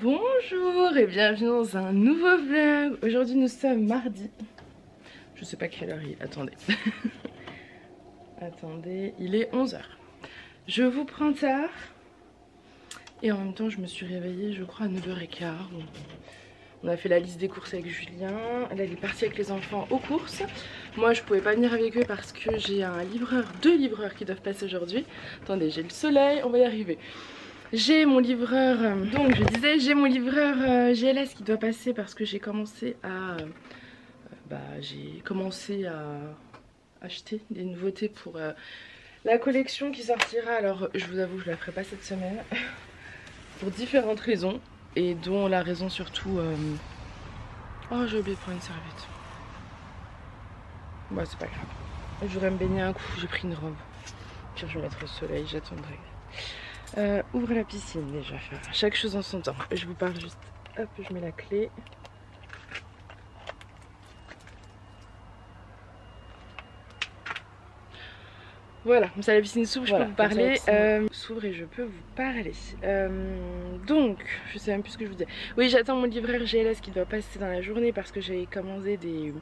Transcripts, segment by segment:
Bonjour et bienvenue dans un nouveau vlog. Aujourd'hui nous sommes mardi. Je sais pas quelle heure il est. Attendez. Attendez, il est 11 h. Je vous prends tard. Et en même temps je me suis réveillée je crois à 9 h 15. On a fait la liste des courses avec Julien. Là il est parti avec les enfants aux courses. Moi je pouvais pas venir avec eux parce que j'ai deux livreurs qui doivent passer aujourd'hui. Attendez, j'ai le soleil, on va y arriver. J'ai mon livreur, donc je disais, j'ai mon livreur GLS qui doit passer parce que j'ai commencé à acheter des nouveautés pour la collection qui sortira. Alors je vous avoue, je la ferai pas cette semaine pour différentes raisons et dont la raison surtout. Oh, j'ai oublié de prendre une serviette. Bah c'est pas grave. Je voudrais me baigner un coup, j'ai pris une robe. Puis je vais mettre au soleil, j'attendrai. Ouvre la piscine déjà, chaque chose en son temps. Je vous parle juste, hop, je mets la clé. Voilà, comme ça la piscine s'ouvre, je peux vous parler. S'ouvre et je peux vous parler. Donc, je sais même plus ce que je vous disais. Oui, j'attends mon livreur GLS qui doit passer dans la journée parce que j'ai commandé des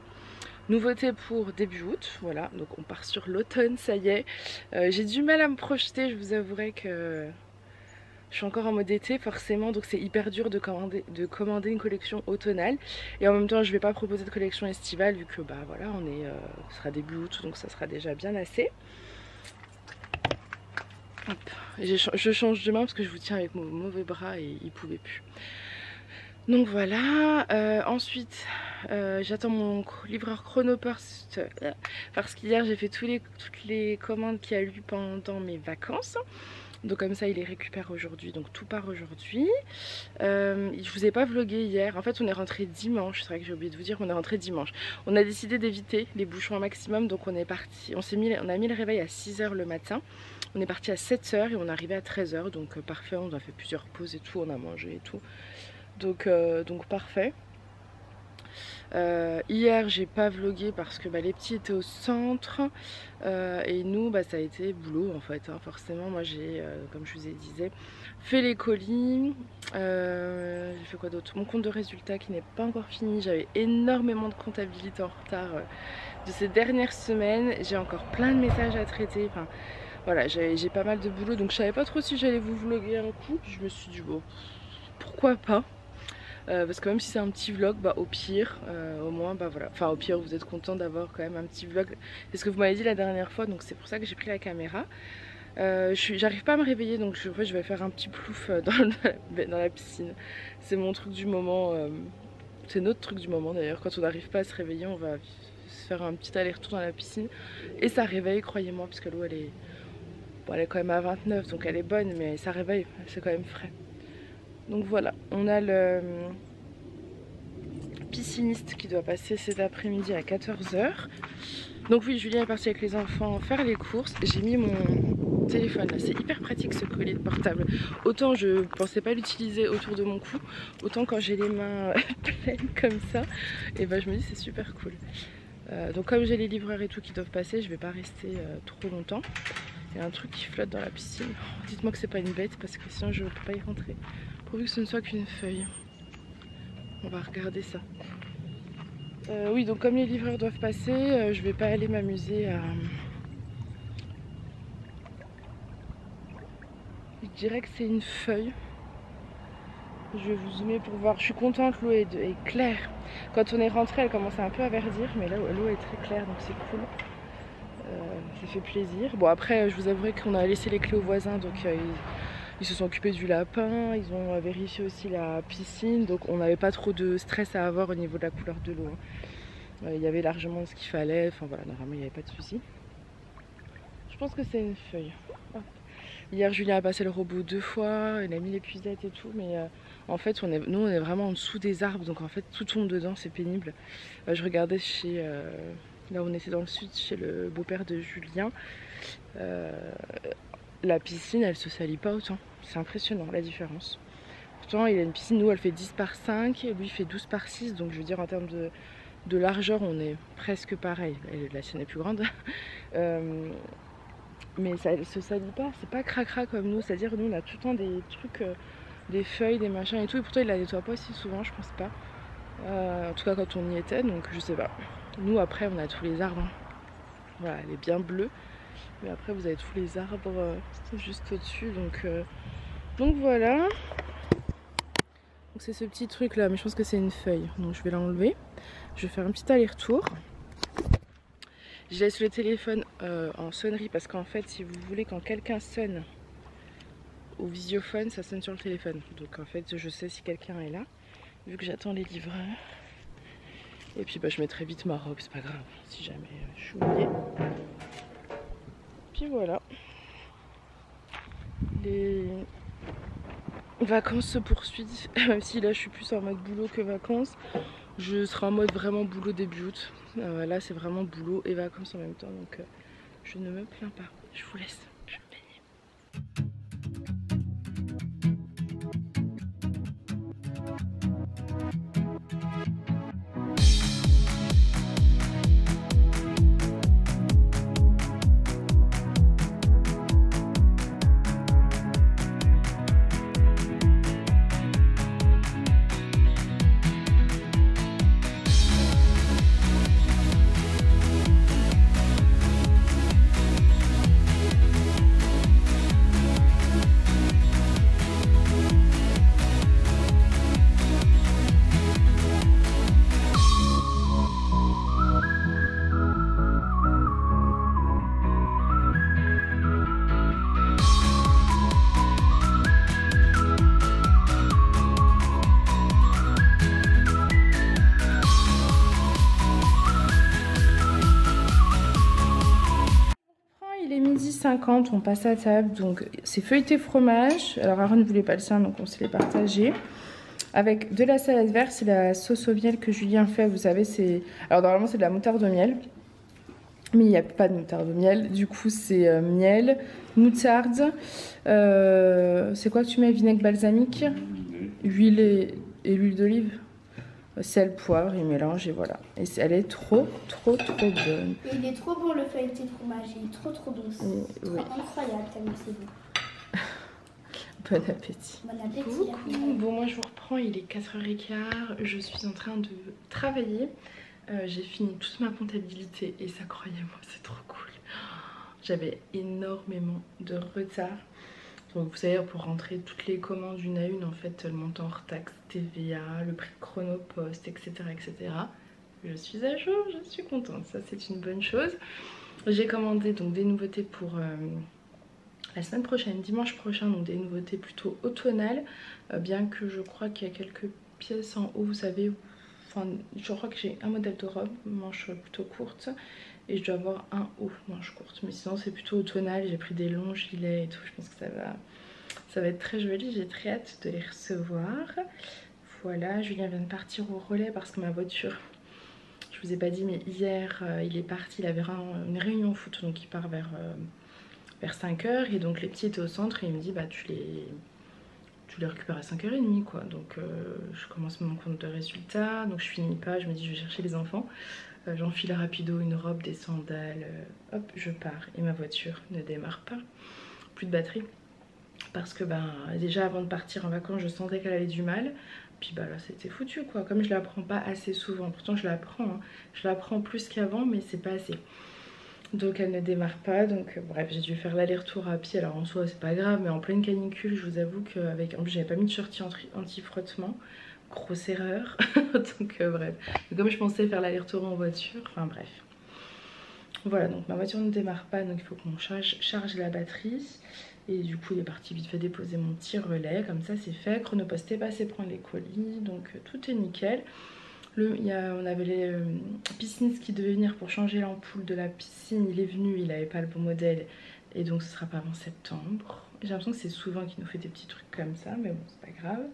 nouveautés pour début août. Voilà, donc on part sur l'automne, ça y est. J'ai du mal à me projeter, je vous avouerai que je suis encore en mode été forcément, donc c'est hyper dur de commander une collection automnale. Et en même temps je vais pas proposer de collection estivale vu que bah voilà, ce sera début août, donc ça sera déjà bien assez. Hop. Je change de main parce que je vous tiens avec mon mauvais bras et il pouvait plus. Donc voilà, ensuite j'attends mon livreur Chronopost parce qu'hier j'ai fait toutes les commandes qu'il y a eu pendant mes vacances. Donc comme ça il les récupère aujourd'hui, donc tout part aujourd'hui. Je vous ai pas vlogué hier, en fait on est rentré dimanche, c'est vrai que j'ai oublié de vous dire, on est rentré dimanche. On a décidé d'éviter les bouchons au maximum, donc on est parti, on a mis le réveil à 6 h le matin. On est parti à 7 h et on est arrivé à 13 h, donc parfait, on a fait plusieurs pauses et tout, on a mangé et tout. Donc parfait. Hier j'ai pas vlogué parce que les petits étaient au centre et nous ça a été boulot en fait, hein. Forcément moi j'ai comme je vous ai dit fait les colis, j'ai fait quoi d'autre, mon compte de résultat qui n'est pas encore fini, j'avais énormément de comptabilité en retard de ces dernières semaines, j'ai encore plein de messages à traiter, enfin voilà, j'ai pas mal de boulot, donc je savais pas trop si j'allais vous vloguer un coup, puis je me suis dit bon pourquoi pas. Parce que même si c'est un petit vlog, au pire, au moins, voilà. Enfin, au pire, vous êtes content d'avoir quand même un petit vlog. C'est ce que vous m'avez dit la dernière fois, donc c'est pour ça que j'ai pris la caméra. J'arrive pas à me réveiller, donc en fait, je vais faire un petit plouf dans la piscine. C'est mon truc du moment. C'est notre truc du moment d'ailleurs. Quand on n'arrive pas à se réveiller, on va se faire un petit aller-retour dans la piscine. Et ça réveille, croyez-moi, parce que l'eau, elle est quand même à 29, donc elle est bonne, mais ça réveille, c'est quand même frais. Donc voilà, on a le pisciniste qui doit passer cet après-midi à 14 h. Donc oui, Julien est parti avec les enfants faire les courses. J'ai mis mon téléphone là, c'est hyper pratique ce collier de portable. Autant je pensais pas l'utiliser autour de mon cou, autant quand j'ai les mains pleines comme ça, et je me dis c'est super cool. Donc comme j'ai les livreurs et tout qui doivent passer, je vais pas rester trop longtemps. Il y a un truc qui flotte dans la piscine. Oh, dites-moi que c'est pas une bête parce que sinon je ne peux pas y rentrer. Pourvu que ce ne soit qu'une feuille. On va regarder ça. Oui, donc comme les livreurs doivent passer, je vais pas aller m'amuser à... Je dirais que c'est une feuille. Je vais vous zoomer pour voir. Je suis contente, l'eau est claire. Quand on est rentré, elle commençait un peu à verdir, mais là l'eau est très claire, donc c'est cool. Ça fait plaisir. Bon après je vous avouerai qu'on a laissé les clés aux voisins, donc ils se sont occupés du lapin, ils ont vérifié aussi la piscine, donc on n'avait pas trop de stress à avoir au niveau de la couleur de l'eau. Il y avait largement ce qu'il fallait, enfin voilà, normalement il n'y avait pas de souci. Je pense que c'est une feuille. Hop. Hier Julien a passé le robot 2 fois, il a mis l'épuisette et tout, mais en fait nous on est vraiment en dessous des arbres, donc en fait tout tombe dedans, c'est pénible. Je regardais chez... là on était dans le sud chez le beau-père de Julien. La piscine elle se salit pas autant. C'est impressionnant la différence. Pourtant il a une piscine, nous elle fait 10 par 5, lui il fait 12 par 6, donc je veux dire en termes de largeur on est presque pareil. La sienne est plus grande. Mais ça elle se salit pas, c'est pas cracra comme nous, c'est à dire nous on a tout le temps des trucs des feuilles, des machins et tout. Et pourtant il la nettoie pas aussi souvent, je pense pas. En tout cas quand on y était, donc je sais pas. Nous après on a tous les arbres. Hein. Voilà, elle est bien bleue. Mais après vous avez tous les arbres juste au-dessus. Donc voilà. Donc c'est ce petit truc là, mais je pense que c'est une feuille. Donc je vais l'enlever. Je vais faire un petit aller-retour. Je laisse le téléphone en sonnerie parce qu'en fait si vous voulez quand quelqu'un sonne au visiophone, ça sonne sur le téléphone. Donc en fait je sais si quelqu'un est là. Vu que j'attends les livreurs. Et puis bah, je mettrai vite ma robe, c'est pas grave, si jamais je suis mouillée. Puis voilà. Les vacances se poursuivent, même si là je suis plus en mode boulot que vacances. Je serai en mode vraiment boulot début août. Là c'est vraiment boulot et vacances en même temps, donc je ne me plains pas. Je vous laisse, je vais me baigner. Il est 12h50, on passe à table, donc c'est feuilleté fromage. Alors Aaron ne voulait pas le sien, donc on se les partagé. Avec de la salade verte, c'est la sauce au miel que Julien fait, vous savez, c'est... Alors normalement c'est de la moutarde au miel, mais il n'y a pas de moutarde au miel, du coup c'est miel, moutarde, c'est quoi que tu mets? Vinaigre balsamique, huile et l'huile d'olive, sel, poivre, il mélange et voilà. Et elle est trop bonne. Et il est trop bon le feuilleté de fromage, il est trop douce. Oui. Incroyable tellement c'est bon. Bon appétit. Bon appétit. Bon, moi je vous reprends, il est 4h15, je suis en train de travailler. J'ai fini toute ma comptabilité et ça, croyez-moi, c'est trop cool. J'avais énormément de retard. Donc vous savez, pour rentrer toutes les commandes une à une, en fait, le montant hors taxe, TVA, le prix de Chronopost, etc. etc. Je suis à jour, je suis contente, ça c'est une bonne chose. J'ai commandé donc des nouveautés pour la semaine prochaine, dimanche prochain, donc des nouveautés plutôt automnales, bien que je crois qu'il y a quelques pièces en haut, vous savez, enfin je crois que j'ai un modèle de robe, manche plutôt courte, et je dois avoir un haut manche courte, mais sinon c'est plutôt automnal. J'ai pris des longs gilets et tout, je pense que ça va être très joli, j'ai très hâte de les recevoir. Voilà, Julien vient de partir au relais parce que ma voiture, je vous ai pas dit, mais hier il est parti, il avait une réunion foot, donc il part vers 5h, et donc les petits étaient au centre et il me dit bah tu les récupères à 5h30 quoi. Donc je commence mon compte de résultats, donc je finis pas, je me dis je vais chercher les enfants. J'enfile rapido une robe, des sandales, hop je pars et ma voiture ne démarre pas, plus de batterie, parce que ben déjà avant de partir en vacances je sentais qu'elle avait du mal, puis bah là c'était foutu quoi, comme je la prends pas assez souvent, pourtant je la prends, hein. Je la prends plus qu'avant mais c'est pas assez, donc elle ne démarre pas, donc bref j'ai dû faire l'aller-retour à pied. Alors en soi c'est pas grave, mais en pleine canicule je vous avoue qu'avec, en plus j'avais pas mis de shorty anti-frottement, grosse erreur. Donc bref, comme je pensais faire l'aller-retour en voiture, enfin bref. Voilà, donc ma voiture ne démarre pas, donc il faut qu'on charge la batterie. Et du coup il est parti vite fait déposer mon petit relais, comme ça c'est fait. Chronopost est passé prendre les colis, donc tout est nickel. On avait les piscines qui devaient venir pour changer l'ampoule de la piscine, il est venu, il n'avait pas le bon modèle, et donc ce sera pas avant septembre. J'ai l'impression que c'est souvent qu'il nous fait des petits trucs comme ça, mais bon c'est pas grave.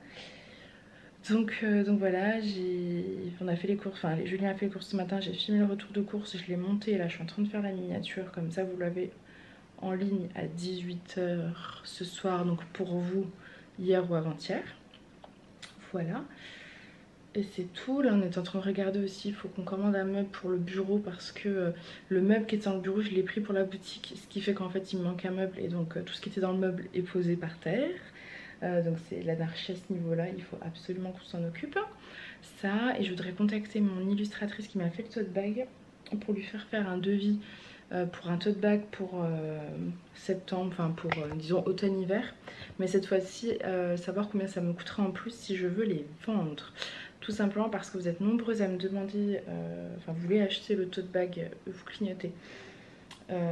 Donc voilà, on a fait les courses, enfin Julien a fait les courses ce matin, j'ai filmé le retour de course, je l'ai monté et là je suis en train de faire la miniature, comme ça vous l'avez en ligne à 18h ce soir, donc pour vous hier ou avant-hier. Voilà, et c'est tout. Là on est en train de regarder aussi, il faut qu'on commande un meuble pour le bureau, parce que le meuble qui était dans le bureau je l'ai pris pour la boutique, ce qui fait qu'en fait il me manque un meuble, et donc tout ce qui était dans le meuble est posé par terre. Donc c'est l'anarchie à ce niveau-là, il faut absolument qu'on s'en occupe. Ça, et je voudrais contacter mon illustratrice qui m'a fait le tote bag pour lui faire un devis pour un tote bag pour septembre, enfin pour disons automne-hiver. Mais cette fois-ci, savoir combien ça me coûtera en plus si je veux les vendre. Tout simplement parce que vous êtes nombreuses à me demander, enfin vous voulez acheter le tote bag, vous clignotez.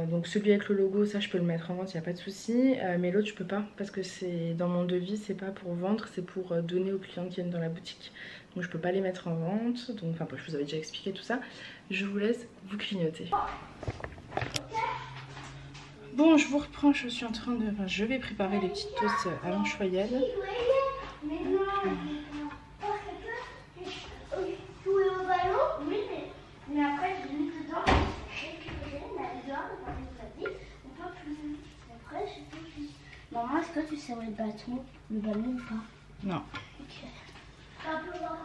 Donc celui avec le logo, ça je peux le mettre en vente, il n'y a pas de souci. Mais l'autre je peux pas parce que c'est dans mon devis, c'est pas pour vendre, c'est pour donner aux clients qui viennent dans la boutique. Donc je peux pas les mettre en vente. Donc enfin je vous avais déjà expliqué tout ça. Je vous laisse vous clignoter. Bon, je vous reprends, je suis en train de... Enfin, je vais préparer les petites toasts à l'anchoyade. Mais après, je l'ai mis dedans, récupérer, la dehors, on peut plus. Après, je fais plus. Maman, est-ce que tu sais où est le ballon ou pas? Non. Ok. Un peu voir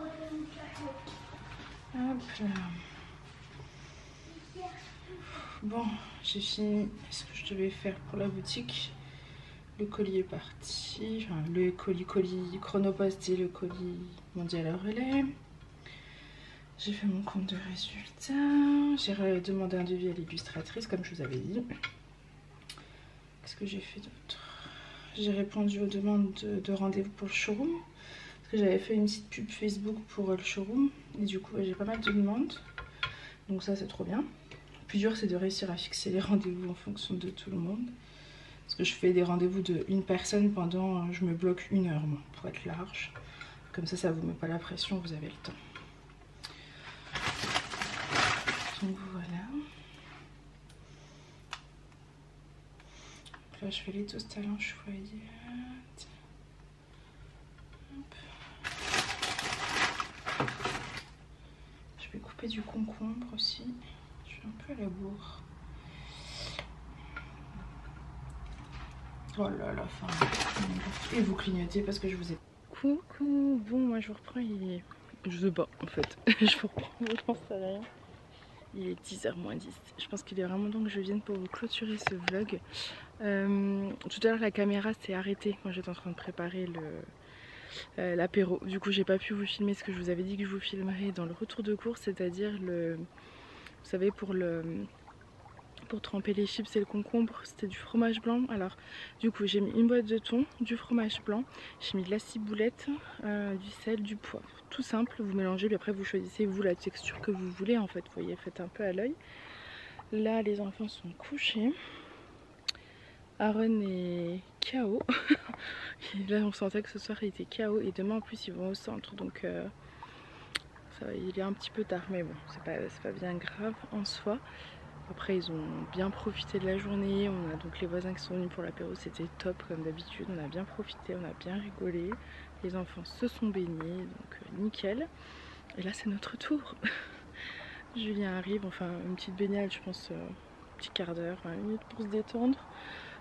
Hop là. Bon, j'ai fini ce que je devais faire pour la boutique. Le colis est parti. Enfin, le colis Chronopost et le colis Mondial à relais. J'ai fait mon compte de résultats. J'ai demandé un devis à l'illustratrice, comme je vous avais dit. Qu'est-ce que j'ai fait d'autre? J'ai répondu aux demandes de rendez-vous pour le showroom. Parce que j'avais fait une petite pub Facebook pour le showroom. Et du coup, j'ai pas mal de demandes. Donc ça, c'est trop bien. Le plus dur, c'est de réussir à fixer les rendez-vous en fonction de tout le monde. Parce que je fais des rendez-vous de une personne pendant... Je me bloque 1 heure, moi, pour être large. Comme ça vous met pas la pression, vous avez le temps. Donc voilà. Donc là je fais les toasts à l'anchoyade. Je vais couper du concombre aussi. Je suis un peu à la bourre. Oh là là, enfin. Et vous clignotez parce que je vous ai... Coucou. Bon, moi je vous reprends, il est... Je sais pas en fait. Je vous reprends, je pense à rien. Il est 10h moins 10. Je pense qu'il est vraiment temps que je vienne pour vous clôturer ce vlog. Tout à l'heure la caméra s'est arrêtée quand j'étais en train de préparer l'apéro. Du coup j'ai pas pu vous filmer ce que je vous avais dit que je vous filmerais dans le retour de course, c'est-à-dire le... Vous savez pour tremper les chips et le concombre, c'était du fromage blanc. Alors du coup j'ai mis une boîte de thon, du fromage blanc, j'ai mis de la ciboulette, du sel, du poivre. Tout simple, vous mélangez puis après vous choisissez vous la texture que vous voulez en fait. Vous voyez, faites un peu à l'œil. Là les enfants sont couchés. Aaron est KO. Là on sentait que ce soir il était KO et demain en plus ils vont au centre donc ça va, il est un petit peu tard mais bon c'est pas bien grave en soi. Après ils ont bien profité de la journée, on a donc les voisins qui sont venus pour l'apéro, c'était top comme d'habitude, on a bien profité, on a bien rigolé, les enfants se sont baignés, donc nickel. Et là c'est notre tour. Julien arrive, enfin une petite baignade je pense, un petit quart d'heure, 20 minutes pour se détendre.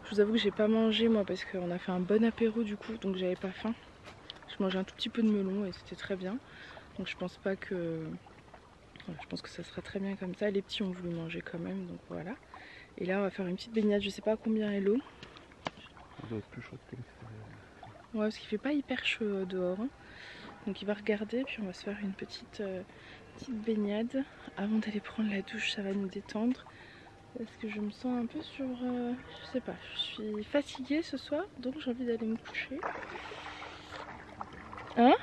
Je vous avoue que j'ai pas mangé moi parce qu'on a fait un bon apéro du coup, donc j'avais pas faim. Je mangeais un tout petit peu de melon et c'était très bien, donc je pense pas que... Voilà, je pense que ça sera très bien comme ça. Les petits ont voulu manger quand même, donc voilà. Et là, on va faire une petite baignade. Je sais pas combien est l'eau. Ça doit être plus chaud que l'extérieur. Ouais, parce qu'il fait pas hyper chaud dehors. Hein. Donc il va regarder, puis on va se faire une petite baignade. Avant d'aller prendre la douche, ça va nous détendre. Parce que je me sens un peu sur... je sais pas, je suis fatiguée ce soir, donc j'ai envie d'aller me coucher. Hein?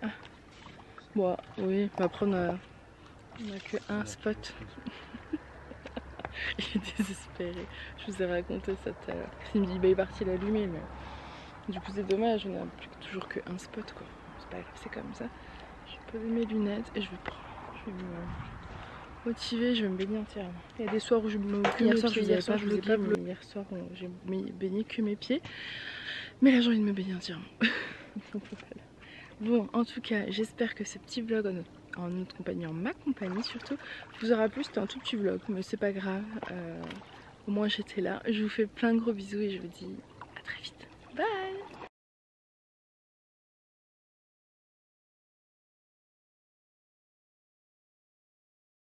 Ah. Bon, oui, mais après on a que un spot. Il est désespéré. Je vous ai raconté ça tout à l'heure. Il me dit bah il est parti l'allumer, mais du coup c'est dommage, on a toujours que un spot quoi. C'est pas grave, c'est comme ça. Je vais poser mes lunettes et je vais me motiver, je vais me baigner entièrement. Il y a des soirs où je me hier soir je vous ai pas vlogué. Hier soir j'ai baigné que mes pieds. Mais là j'ai envie de me baigner entièrement. Donc voilà. Bon, en tout cas, j'espère que ce petit vlog en notre compagnie, en ma compagnie surtout, vous aura plu. C'était un tout petit vlog, mais c'est pas grave. Au moins j'étais là. Je vous fais plein de gros bisous et je vous dis à très vite. Bye!